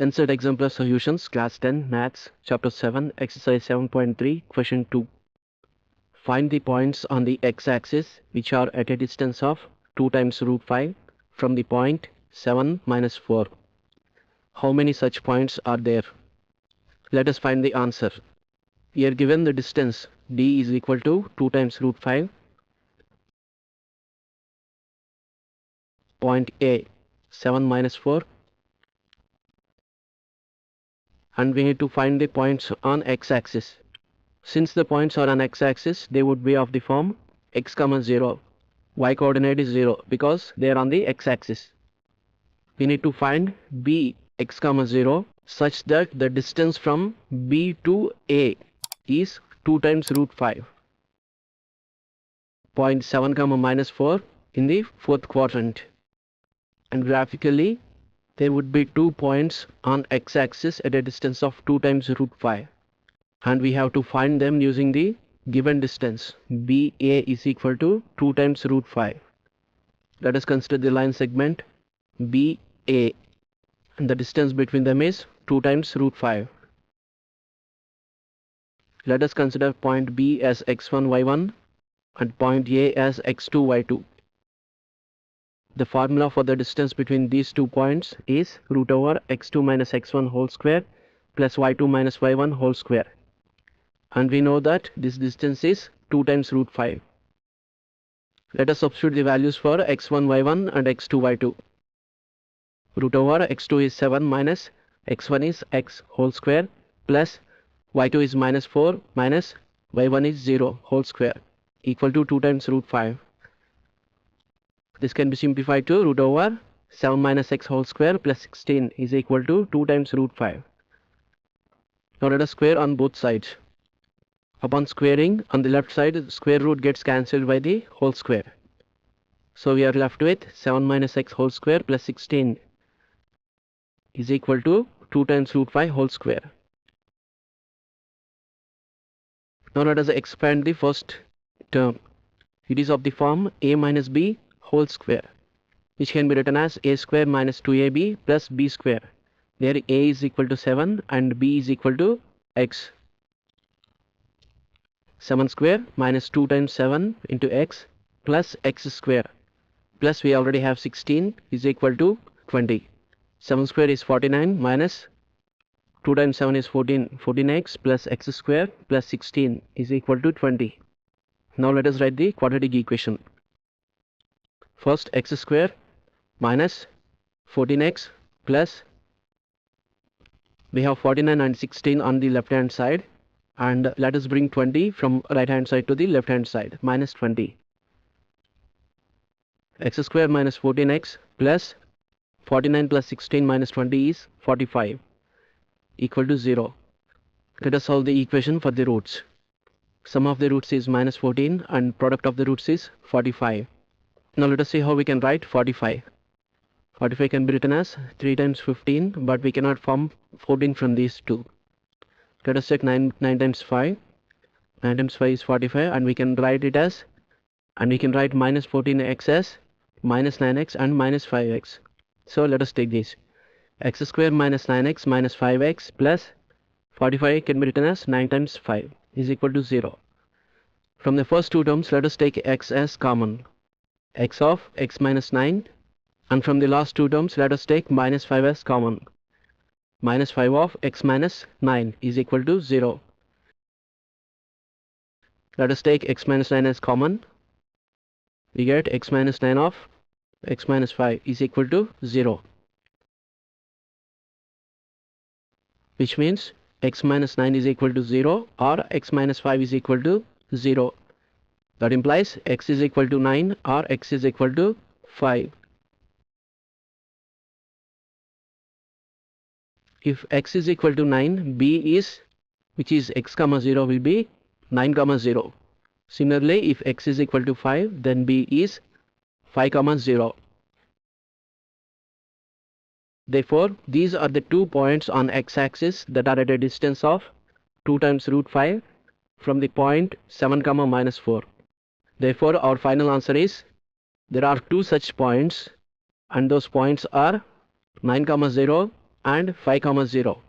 NCERT Exemplar Solutions, Class 10, Maths, Chapter 7, Exercise 7.3, Question 2. Find the points on the x-axis which are at a distance of 2 times root 5 from the point 7 minus 4. How many such points are there? Let us find the answer. Here given the distance d is equal to 2 times root 5, point A 7 minus 4, and we need to find the points on x-axis. Since the points are on x-axis, they would be of the form x comma 0. Y coordinate is 0 because they are on the x-axis. We need to find b x comma 0 such that the distance from b to a is 2 times root 5. Point 7 comma minus 4 in the fourth quadrant. And graphically, there would be 2 points on x-axis at a distance of 2 times root 5. And we have to find them using the given distance. BA is equal to 2 times root 5. Let us consider the line segment BA, and the distance between them is 2 times root 5. Let us consider point B as x1, y1 and point A as x2, y2. The formula for the distance between these 2 points is root over x2 minus x1 whole square plus y2 minus y1 whole square. And we know that this distance is 2 times root 5. Let us substitute the values for x1, y1 and x2, y2. Root over x2 is 7 minus x1 is x whole square plus y2 is minus 4 minus y1 is 0 whole square equal to 2 times root 5. This can be simplified to root over 7 minus x whole square plus 16 is equal to 2 times root 5. Now let us square on both sides. Upon squaring, on the left side, square root gets cancelled by the whole square. So we are left with 7 minus x whole square plus 16 is equal to 2 times root 5 whole square. Now let us expand the first term. It is of the form a minus b whole square, which can be written as a square minus 2ab plus b square. There a is equal to 7 and b is equal to x. 7 square minus 2 times 7 into x plus x square plus we already have 16 is equal to 20. 7 square is 49 minus 2 times 7 is 14. 14x plus x square plus 16 is equal to 20. Now let us write the quadratic equation. First x square minus 14x plus we have 49 and 16 on the left hand side, and let us bring 20 from right hand side to the left hand side, minus 20. X square minus 14x plus 49 plus 16 minus 20 is 45 equal to 0. Let us solve the equation for the roots. Sum of the roots is minus 14 and product of the roots is 45. Now let us see how we can write 45. 45 can be written as 3 times 15, but we cannot form 14 from these two. Let us check 9 times 5. 9 times 5 is 45, and we can write it as, and we can write minus 14x as minus 9x and minus 5x. So let us take this. X square minus 9x minus 5x plus 45 can be written as 9 times 5 is equal to 0. From the first two terms, let us take x as common. X of x minus 9, and from the last two terms, let us take minus 5 as common. Minus 5 of x minus 9 is equal to 0. Let us take x minus 9 as common. We get x minus 9 of x minus 5 is equal to 0. Which means x minus 9 is equal to 0 or x minus 5 is equal to 0. That implies x is equal to 9 or x is equal to 5. If x is equal to 9, b is, which is x comma 0, will be 9 comma 0. Similarly, if x is equal to 5, then b is 5 comma 0. Therefore, these are the 2 points on x-axis that are at a distance of 2 times root 5 from the point 7 comma minus 4. Therefore, our final answer is there are 2 such points, and those points are 9 comma 0 and 5 comma 0.